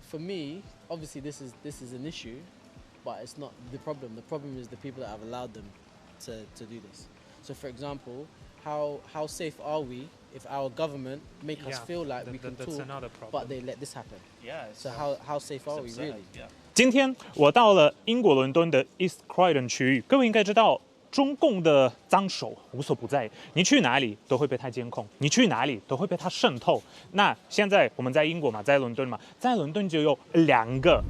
for me, obviously this is an issue, but it's not the problem. The problem is the people that have allowed them to do this. So, for example, how safe are we if our government make us feel like we can talk, but they let this happen? Yeah. So how safe are we really? 今天我到了英国伦敦的 East Croydon 区域，各位应该知道，中共的脏手无所不在，你去哪里都会被他监控，你去哪里都会被他渗透。那现在我们在英国嘛，在伦敦嘛，在伦敦就有2个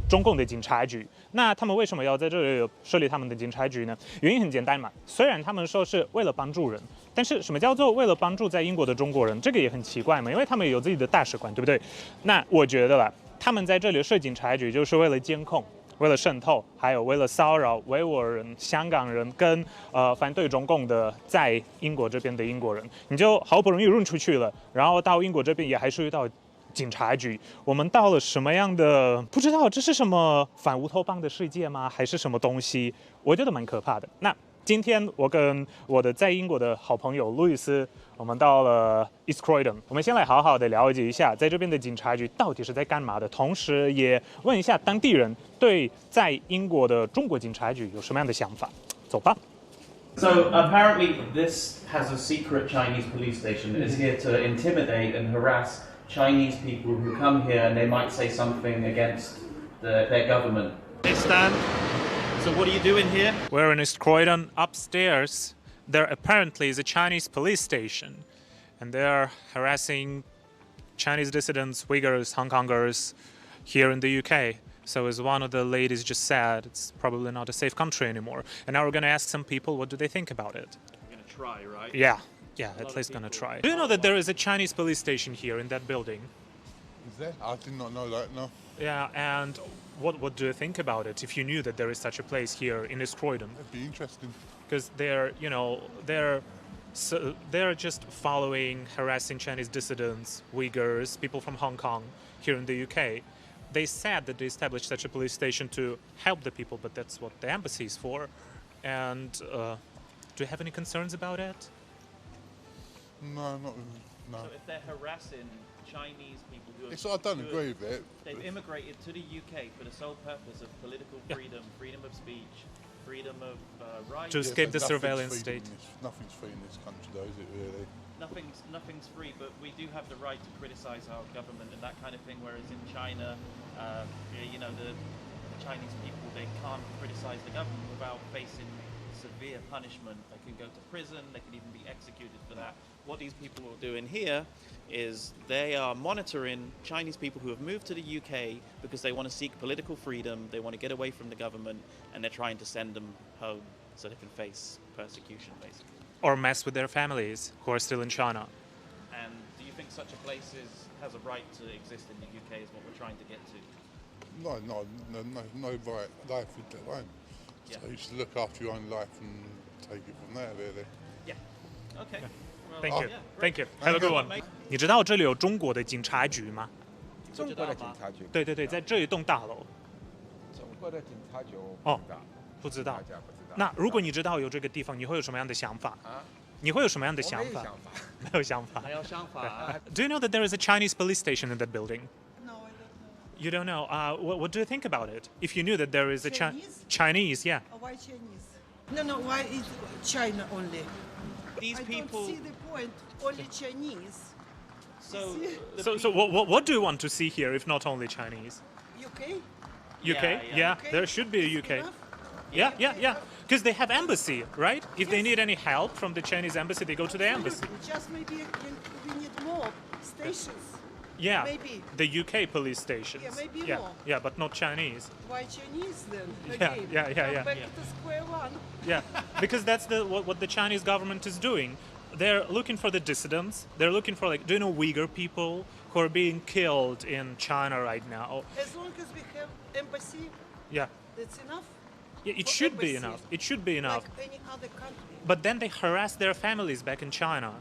中共的警察局。那他们为什么要在这里设立他们的警察局呢？原因很简单嘛，虽然他们说是为了帮助人，但是什么叫做为了帮助在英国的中国人？这个也很奇怪嘛，因为他们也有自己的大使馆，对不对？那我觉得啦，他们在这里设警察局就是为了监控。为了渗透，还有为了骚扰维吾尔人、香港人跟反对中共的在英国这边的英国人，你就好不容易run出去了，然后到英国这边也还是遇到警察局。我们到了什么样的不知道，这是什么反乌托邦的世界吗？还是什么东西？我觉得蛮可怕的。那今天我跟我的在英国的好朋友路易斯，我们到了 East Croydon， 我们先来好好的了解一下在这边的警察局到底是在干嘛的，同时也问一下当地人对在英国的中国警察局有什么样的想法。走吧。So apparently this has a secret Chinese police station that is here to intimidate and harass Chinese people who come here and they might say something against their government. Hey Stan, so what are you doing here? We're in East Croydon. Upstairs, there apparently is a Chinese police station, and they're harassing Chinese dissidents, Uyghurs, Hong Kongers here in the UK. So as one of the ladies just said, it's probably not a safe country anymore. And now we're going to ask some people, what do they think about it? You're going to try, right? Yeah, at least going to try. Do you know that there is a Chinese police station here in that building? Is there? I did not know that, no. Yeah, and what do you think about it if you knew that there is such a place here in East Croydon? It'd be interesting. Because they're just following, harassing Chinese dissidents, Uyghurs, people from Hong Kong here in the UK. They said that they established such a police station to help the people, but that's what the embassy is for. And do you have any concerns about it? No, not no. So if they're harassing Chinese people who I don't agree with it. They've immigrated to the UK for the sole purpose of political freedom, freedom of speech, freedom of rights. To escape the surveillance state. Nothing's free in this country, though, is it really? Nothing's free, but we do have the right to criticize our government and that kind of thing. Whereas in China, the Chinese people, they can't criticize the government without facing severe punishment. They can go to prison. They can even be executed for that. What these people are doing here is they are monitoring Chinese people who have moved to the UK because they want to seek political freedom. They want to get away from the government, and they're trying to send them home so they can face persecution, basically. Or mess with their families who are still in China. And do you think such a place has a right to exist in the UK is what we're trying to get to? No right life with their own. So you should look after your own life and take it from there, really. Yeah. Okay. Well, Thank you. yeah, Thank you. Have a good one. 你知道这里有中国的警察局吗？中国的警察局？对，在这一栋大楼。中国的警察局不知道。不知道。那如果你知道有这个地方，你会有什么样的想法？你会有什么样的想法？没有想法。没有想法。Do you know that there is a Chinese police station in that building? No, I don't know. You don't know. What do you think about it? If you knew that there is a Chinese, yeah. Why Chinese? No. Why is China only? These people. I don't see the point. Only Chinese. So what do you want to see here if not only Chinese? UK? UK? Yeah. There should be a UK. Yeah. Because they have embassy, right? If they need any help from the Chinese embassy, they go to the embassy. Just maybe we need more stations. Yeah. Maybe. The UK police stations. Yeah, maybe more. Yeah, but not Chinese. Why Chinese then? Yeah. Come back to square one. Yeah, because that's what the Chinese government is doing. They're looking for the dissidents. They're looking for, do you know Uyghur people who are being killed in China right now? As long as we have embassy, that's enough. Yeah, it should be enough. It should be enough. Like any other country. But then they harass their families back in China.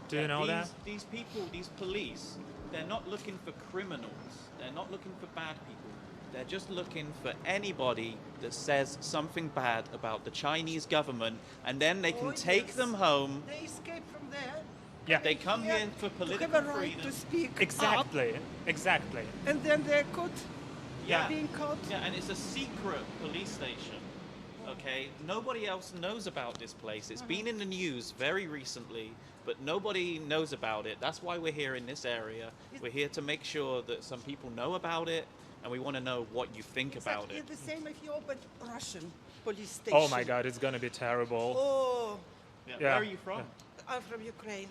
Do you know that? These people, these police, they're not looking for criminals. They're not looking for bad people. They're just looking for anybody that says something bad about the Chinese government, and then they can take them home. They escape from there. Yeah. They come Yeah, here for to political have a right freedom. to speak Exactly. up, Exactly. and then they're caught, Yeah. being caught. Yeah, and it's a secret police station. Okay, nobody else knows about this place. It's been in the news very recently, but nobody knows about it. That's why we're here in this area. We're here to make sure that some people know about it, and we want to know what you think about Exactly it. the same if you open Russian police station. Oh my God, it's gonna be terrible. Oh, Yeah. Yeah. Where are you from? I'm from Ukraine.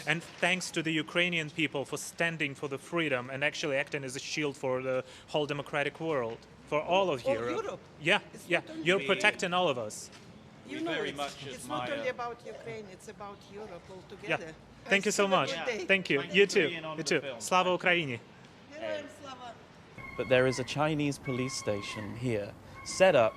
And thanks to the Ukrainian people for standing for the freedom and actually acting as a shield for the whole democratic world, for all of All Europe. Europe. Yeah, It's yeah. not only- You're protecting all of us. You We know, very it's, much it's not admire- only about Ukraine, it's about Europe Yeah. altogether. Thank you so Have a much. good day. Thank you. Thank You you for too. being on You the too. film. Slava Ukraini. Героям слава. But there is a Chinese police station here set up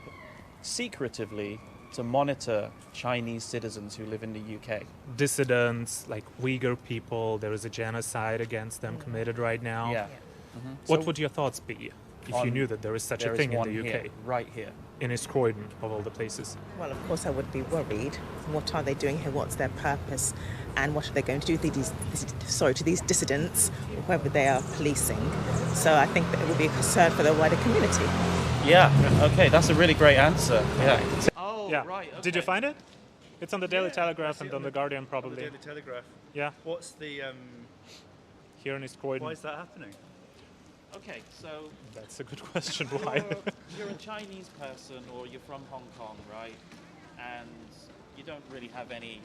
secretively to monitor Chinese citizens who live in the UK. Dissidents, like Uyghur people, there is a genocide against them committed right now. Yeah. What So- would your thoughts be if you On- knew that there is such There a is thing in one the UK, here, right here. in East Croydon of all the places? Well, of course, I would be worried. What are they doing here? What's their purpose? And what are they going to do to these dissidents, whoever they are policing? So I think that it would be a concern for the wider community. Yeah. Okay, that's a really great answer. Yeah. Oh, Yeah. right. Okay. Did you find it? It's on the Daily Telegraph and on the Guardian, On the probably. Daily Telegraph. Yeah, What's the? here in East Croydon. Why is that happening? Okay, so That's a good question. Why? you're a Chinese person or you're from Hong Kong, right? And you don't really have any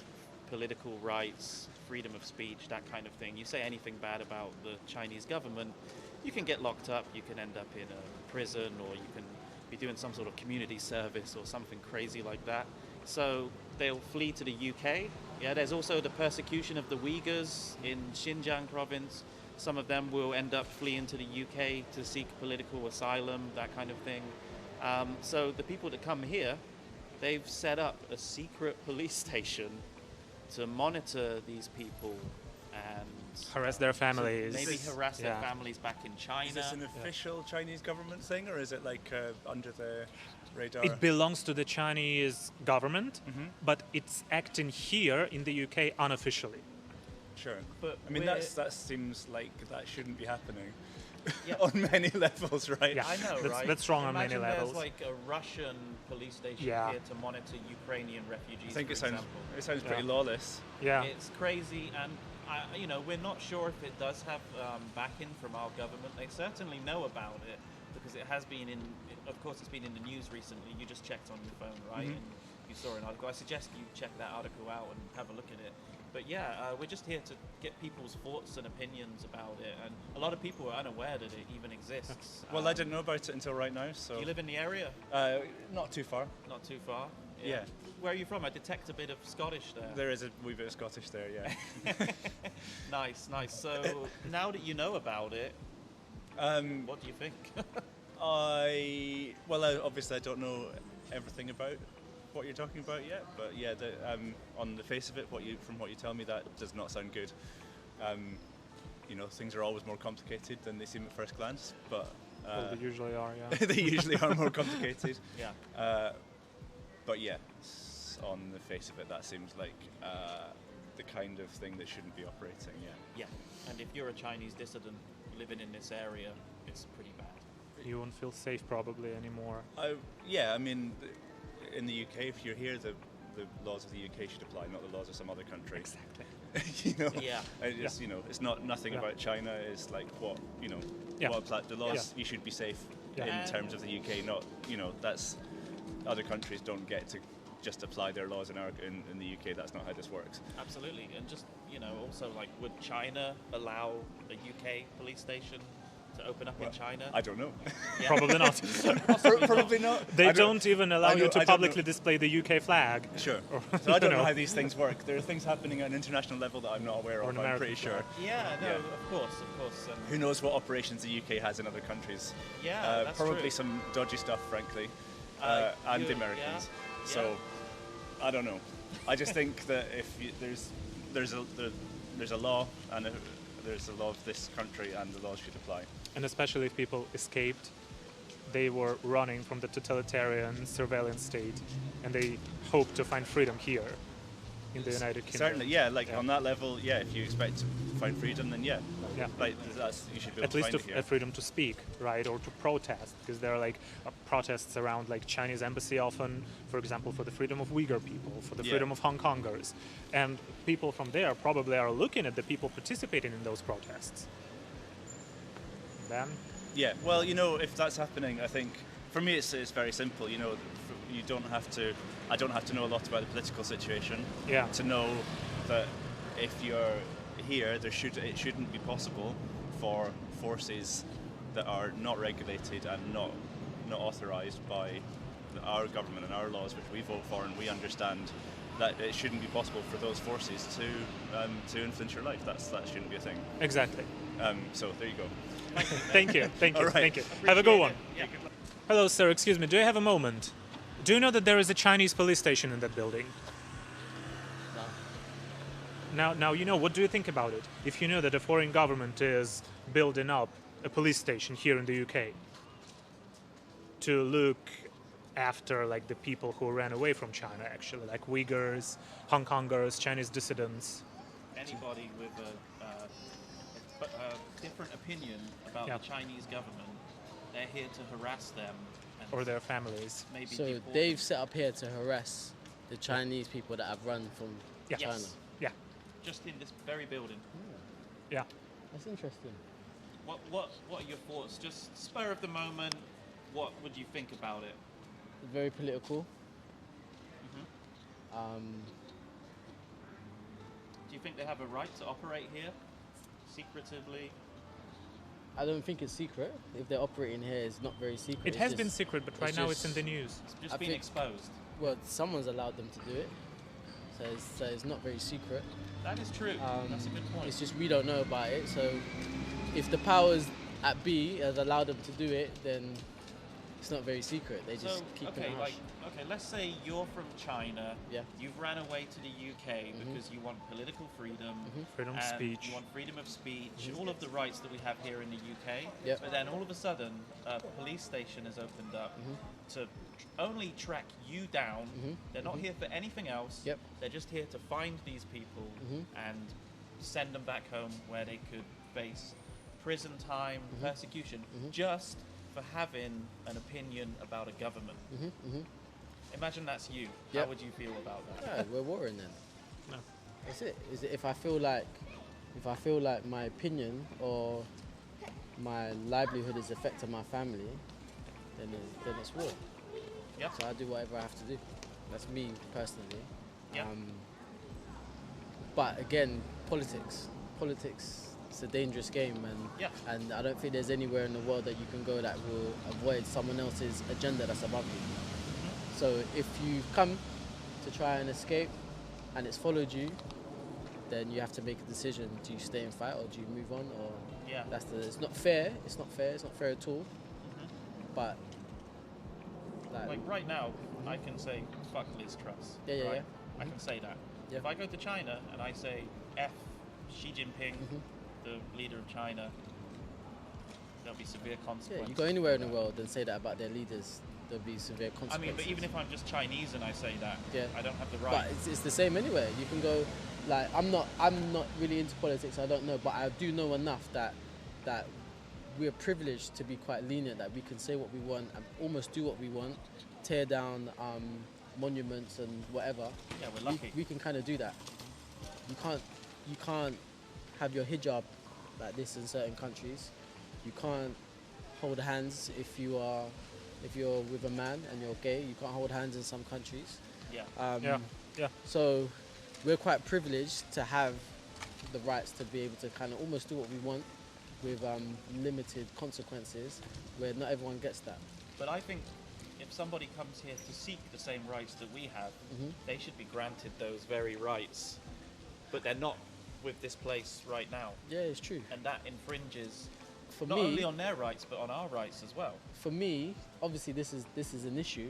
political rights, freedom of speech, that kind of thing. You say anything bad about the Chinese government, you can get locked up, you can end up in a prison, or you can be doing some sort of community service or something crazy like that. So they'll flee to the UK. Yeah, there's also the persecution of the Uyghurs in Xinjiang province. Some of them will end up fleeing to the UK to seek political asylum, that kind of thing. So the people that come here, they've set up a secret police station to monitor these people and Harass their families. maybe harass their Yeah. families back in China. Is this an official Chinese government thing, or is it like under the radar? It belongs to the Chinese government, but it's acting here in the UK unofficially. Sure. But I mean, we're- that seems like that shouldn't be happening Yeah. on many levels, right? Yeah. I know, That's- right? that's wrong on many Imagine levels. There's like a Russian police station Yeah. here to monitor Ukrainian refugees. I think for it sounds example. pretty Yeah. lawless. Yeah. It's crazy, and we're not sure if it does have backing from our government. They certainly know about it because it has been of course, it's been in the news recently. You just checked on your phone, right? And you saw an article. I suggest you check that article out and have a look at it. But yeah, we're just here to get people's thoughts and opinions about it, and a lot of people are unaware that it even exists. Well, I didn't know about it until right now, so You live in the area? not too far. Not too far. Yeah. Where are you from? I detect a bit of Scottish there. There is a wee bit of Scottish there, yeah. Nice, nice. So now that you know about it, what do you think? Obviously I don't know everything about what you're talking about yet, but yeah, on the face of it, from what you tell me, that does not sound good. Things are always more complicated than they seem at first glance, but Well, they usually are, yeah. they usually are more complicated. Yeah. But yeah, on the face of it, that seems like the kind of thing that shouldn't be operating. Yeah. Yeah. And if you're a Chinese dissident living in this area, it's pretty bad. You won't feel safe probably anymore. Yeah, I mean, in the UK, if you're here, the laws of the UK should apply, not the laws of some other country. Exactly. Yeah. It's not nothing Yeah. about China. It's like what Yeah. what the laws. Yeah. You should be safe Yeah. in terms of the UK. Not that's other countries don't get to just apply their laws in the UK. That's not how this works. Absolutely. And just, also like, would China allow a UK police station to open up in China? I don't know. Yeah. Probably not. Probably not. They I don't even allow I you don't to know. publicly display the UK flag. Sure. Or, So I don't know know. how these things work. There are things happening at an international level that I'm not aware Or of. an I'm American pretty sure. flag. Yeah, no, Yeah. of course. And Who knows what operations the UK has in other countries? Yeah, that's probably true. some dodgy stuff, frankly, and the Americans. yeah. So I don't know. I just think that if there's a law and there's a law of this country, and the laws should apply. And especially if people escaped, they were running from the totalitarian surveillance state, and they hope to find freedom here. in the United Kingdom. Certainly, yeah. Like on that level, yeah. If you expect to find freedom, then yeah. Like you should be able At to least find it here. a freedom to speak, right, or to protest, because there are like protests around like Chinese embassy often, for example, for the freedom of Uyghur people, for the freedom of Hong Kongers, and people from there probably are looking at the people participating in those protests. Then, yeah. Well, you know, if that's happening, I think for me it's very simple. You know, you don't have to. I don't have to know a lot about the political situation. Yeah. To know that if you're here, it shouldn't be possible for forces that are not regulated and not authorised by our government and our laws, which we vote for and we understand, that it shouldn't be possible for those forces to influence your life. That shouldn't be a thing. exactly. So there you go. Thank you. All right. Thank you. Have a good one. Hello, sir. Excuse me. Do you have a moment? Do you know that there is a Chinese police station in that building? Now, you know, what do you think about it? If you know that a foreign government is building up a police station here in the UK to look after, like, the people who ran away from China, actually, like Uyghurs, Hong Kongers, Chinese dissidents. Anybody with a different opinion about the Chinese government, they're here to harass them. Or their families. Maybe So they've set up here to harass the Chinese people that have run from China. Yeah. Just in this very building. Yeah. That's interesting. What are your thoughts? Just spur of the moment, what would you think about it? Very political. Do you think they have a right to operate here secretively? I don't think it's secret. If they're operating here, it's not very secret. It has been secret, but right now it's in the news. It's just been exposed. Well, someone's allowed them to do it, so it's not very secret. That is true. That's a good point. It's just we don't know about it. So if the powers at B has allowed them to do it, then it's not very secret. They just keep it hush. Okay, let's say you're from China. Yeah. You've ran away to the UK because you want political freedom, freedom of speech. You want freedom of speech, all of the rights that we have here in the UK. Yep. But then all of a sudden, a police station has opened up to only track you down. They're not here for anything else. Yep. They're just here to find these people and send them back home where they could face prison time, persecution, just for having an opinion about a government. Imagine that's you. How would you feel about that? Yeah, we're warring then. No. That's it. Is it if I feel like my opinion or my livelihood is affecting my family, then it's war. Yeah. So I do whatever I have to do. That's me personally. Yeah. But again, politics. It's a dangerous game, and I don't think there's anywhere in the world that you can go that will avoid someone else's agenda that's above you. So if you come to try and escape and it's followed you, then you have to make a decision. Do you stay and fight or do you move on? Or it's not fair. It's not fair at all. But like right now, I can say fuck Liz Truss. Yeah. I can say that. Yeah. If I go to China and I say F Xi Jinping, the leader of China, there'll be severe consequences. Yeah, you go anywhere in the world and say that about their leaders, there'll be severe consequences. I mean, but even if I'm just Chinese and I say that, I don't have the right. But it's the same anywhere. You can go, like, I'm not really into politics, I don't know, but I do know enough that we're privileged to be quite lenient, that we can say what we want and almost do what we want, tear down monuments and whatever. Yeah, we're lucky. We can kind of do that. You can't have your hijab like this in certain countries. You can't hold hands if you're with a man and you're gay. You can't hold hands in some countries. Yeah. So we're quite privileged to have the rights to be able to kind of almost do what we want with limited consequences, where not everyone gets that. But I think if somebody comes here to seek the same rights that we have, they should be granted those very rights. But they're not with this place right now. Yeah, it's true. And that infringes for not me, only on their rights, but on our rights as well. For me, obviously this is an issue,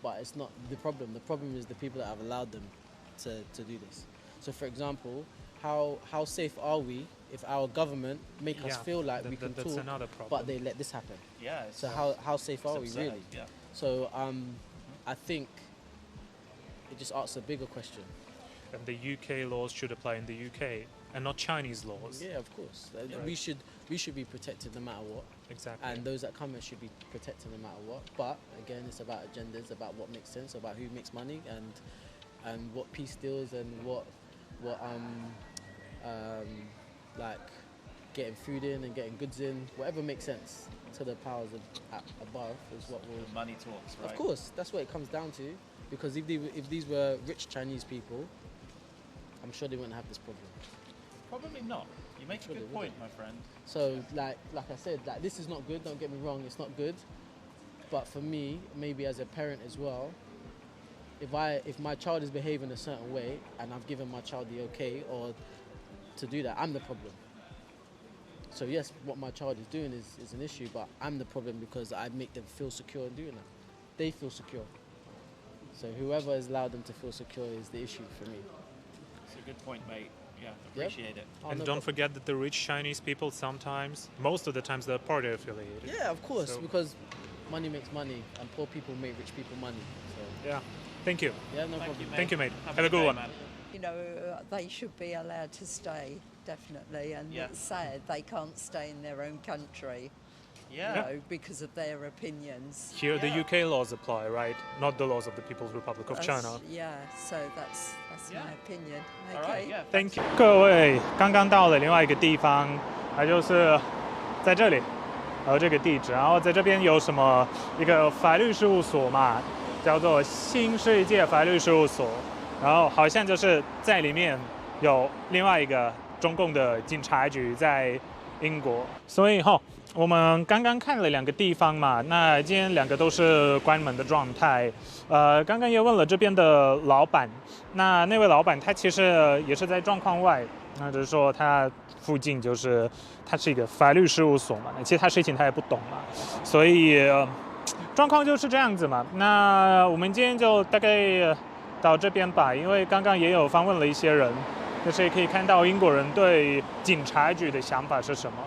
but it's not the problem. The problem is the people that have allowed them to do this. So for example, how safe are we if our government make us feel like we can talk, but they let this happen? Yeah. So how safe are we really? Yeah. So I think it just asks a bigger question. and the UK laws should apply in the UK and not Chinese laws. Yeah, of course. We should be protected no matter what. Exactly. And those that come here should be protected no matter what. But again, it's about agendas, about what makes sense, about who makes money, and what peace deals, and what like getting food in and getting goods in, whatever makes sense to the powers above is what will. Money talks, right? Of course, that's what it comes down to. Because if these were rich Chinese people, I'm sure they wouldn't have this problem. Probably not. You make a good point, my friend. So, like I said, like this is not good. Don't get me wrong, it's not good. But for me, maybe as a parent as well, if my child is behaving a certain way and I've given my child the okay or to do that, I'm the problem. So yes, what my child is doing is an issue, but I'm the problem because I make them feel secure in doing that. They feel secure. So whoever has allowed them to feel secure is the issue for me. It's a good point, mate. Yeah, appreciate it. And don't forget that the rich Chinese people sometimes, most of the times, they're party affiliated. Yeah, of course, So- because money makes money and poor people make rich people money. So Yeah. Thank you. yeah, no problem. Thank you, mate. Have Have a good day, one. man. You know, they should be allowed to stay, definitely. And Yeah. it's sad they can't stay in their own country, Yeah. you know, because of their opinions. Here, the Yeah. UK laws apply, right? Not the laws of the People's Republic of That's- China. Yeah, so that's Yeah. my opinion. All Okay. right, yeah. Thank you. 各位，刚刚到了另外一个地方，它就是在这里，然后这个地址，然后在这边有什么一个法律事务所嘛，叫做新世界法律事务所，然后好像就是在里面有另外一个中共的警察局在英国，所以我们刚刚看了两个地方嘛，那今天两个都是关门的状态。刚刚也问了这边的老板，那位老板他其实也是在状况外，那就是说他附近就是他是一个法律事务所嘛，其他事情他也不懂嘛，所以状况就是这样子嘛。那我们今天就大概到这边吧，因为刚刚也有访问了一些人，就是可以看到英国人对警察局的想法是什么。